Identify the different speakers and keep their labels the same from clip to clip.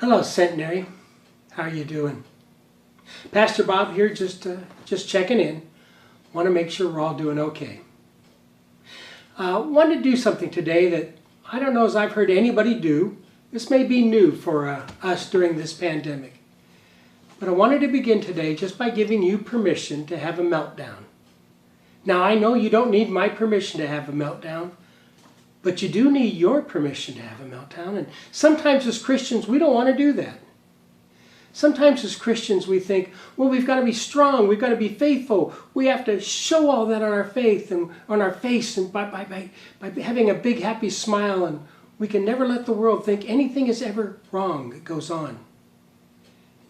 Speaker 1: Hello, Centenary. How are you doing? Pastor Bob here, just checking in. Want to make sure we're all doing okay. Want to do something today that I don't know as I've heard anybody do. This may be new for us during this pandemic. But I wanted to begin today just by giving you permission to have a meltdown. Now, I know you don't need my permission to have a meltdown, but you do need your permission to have a meltdown. And sometimes as Christians, we don't want to do that. Sometimes as Christians, we think, well, we've got to be strong, we've got to be faithful. We have to show all that on our faith and on our face and by having a big happy smile. And we can never let the world think anything is ever wrong that goes on.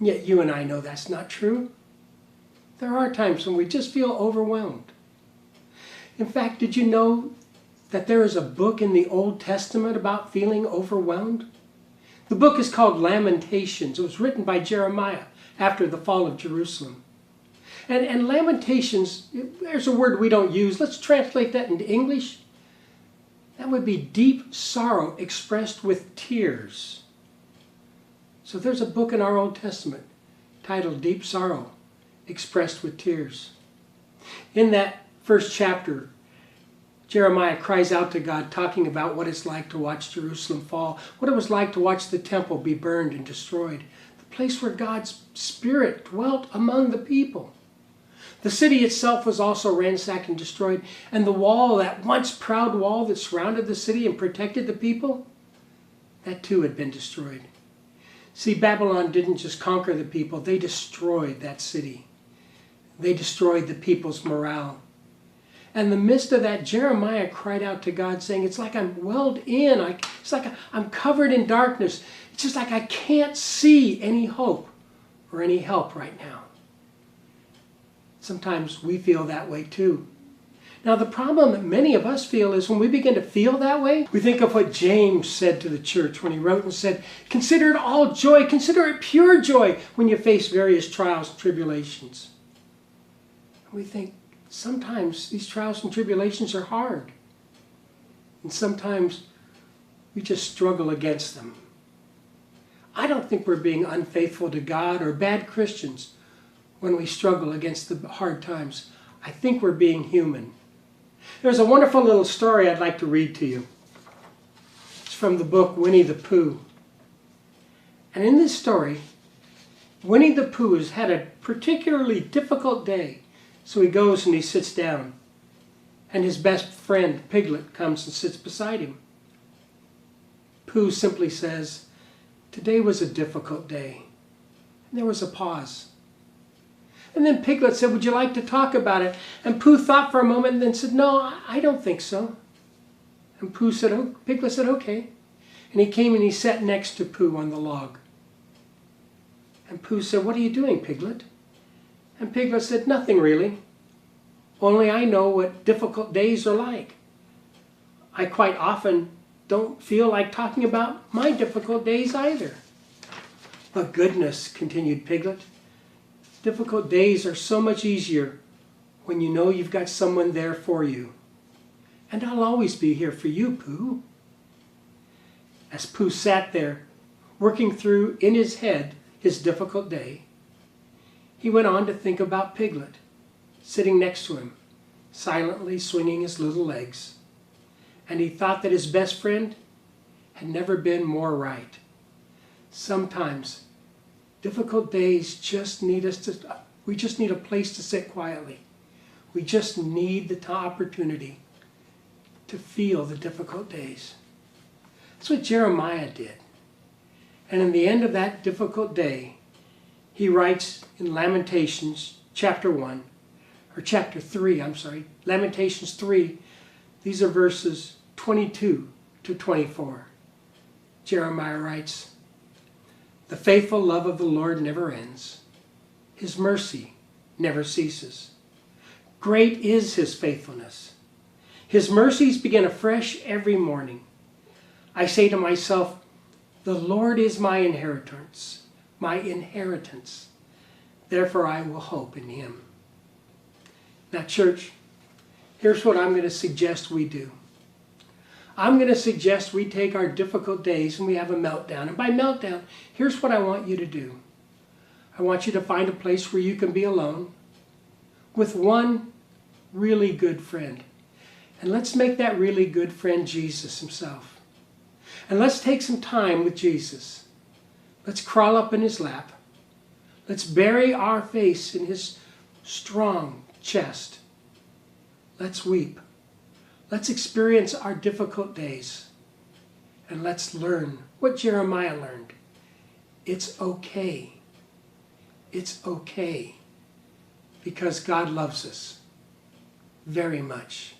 Speaker 1: And yet you and I know that's not true. There are times when we just feel overwhelmed. In fact, did you know that there is a book in the Old Testament about feeling overwhelmed? The book is called Lamentations. It was written by Jeremiah after the fall of Jerusalem. And Lamentations, there's a word we don't use. Let's translate that into English. That would be deep sorrow expressed with tears. So there's a book in our Old Testament titled Deep Sorrow Expressed with Tears. In that first chapter, Jeremiah cries out to God, talking about what it's like to watch Jerusalem fall, what it was like to watch the temple be burned and destroyed, the place where God's Spirit dwelt among the people. The city itself was also ransacked and destroyed, and the wall, that once proud wall that surrounded the city and protected the people, that too had been destroyed. See, Babylon didn't just conquer the people, they destroyed that city. They destroyed the people's morale. And in the midst of that, Jeremiah cried out to God saying, it's like I'm welled in. It's like I'm covered in darkness. It's just like I can't see any hope or any help right now. Sometimes we feel that way too. Now the problem that many of us feel is when we begin to feel that way, we think of what James said to the church when he wrote and said, consider it all joy, consider it pure joy when you face various trials and tribulations. And we think, sometimes these trials and tribulations are hard. And sometimes we just struggle against them. I don't think we're being unfaithful to God or bad Christians when we struggle against the hard times. I think we're being human. There's a wonderful little story I'd like to read to you. It's from the book Winnie the Pooh. And in this story, Winnie the Pooh has had a particularly difficult day. So he goes and he sits down, and his best friend, Piglet, comes and sits beside him. Pooh simply says, today was a difficult day. And there was a pause. And then Piglet said, would you like to talk about it? And Pooh thought for a moment and then said, no, I don't think so. And Piglet said, okay. And he came and he sat next to Pooh on the log. And Pooh said, what are you doing, Piglet? And Piglet said, nothing really. Only I know what difficult days are like. I quite often don't feel like talking about my difficult days either. But goodness, continued Piglet, difficult days are so much easier when you know you've got someone there for you. And I'll always be here for you, Pooh. As Pooh sat there, working through in his head his difficult day, he went on to think about Piglet, sitting next to him, silently swinging his little legs. And he thought that his best friend had never been more right. Sometimes difficult days just need we just need a place to sit quietly. We just need the opportunity to feel the difficult days. That's what Jeremiah did. And in the end of that difficult day, he writes in Lamentations chapter 3, Lamentations 3, these are verses 22 to 24. Jeremiah writes, the faithful love of the Lord never ends. His mercy never ceases. Great is his faithfulness. His mercies begin afresh every morning. I say to myself, the Lord is my inheritance. Therefore I will hope in him. Now, church, here's what I'm going to suggest we do. I'm going to suggest we take our difficult days and we have a meltdown. And by meltdown, here's what I want you to do. I want you to find a place where you can be alone with one really good friend. And let's make that really good friend Jesus himself. And let's take some time with Jesus. Let's crawl up in his lap. Let's bury our face in his strong chest. Let's weep. Let's experience our difficult days. And let's learn what Jeremiah learned. It's okay. It's okay. Because God loves us very much.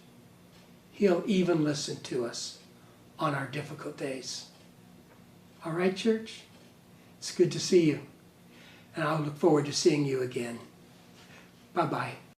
Speaker 1: He'll even listen to us on our difficult days. All right, church? It's good to see you. And I'll look forward to seeing you again. Bye-bye.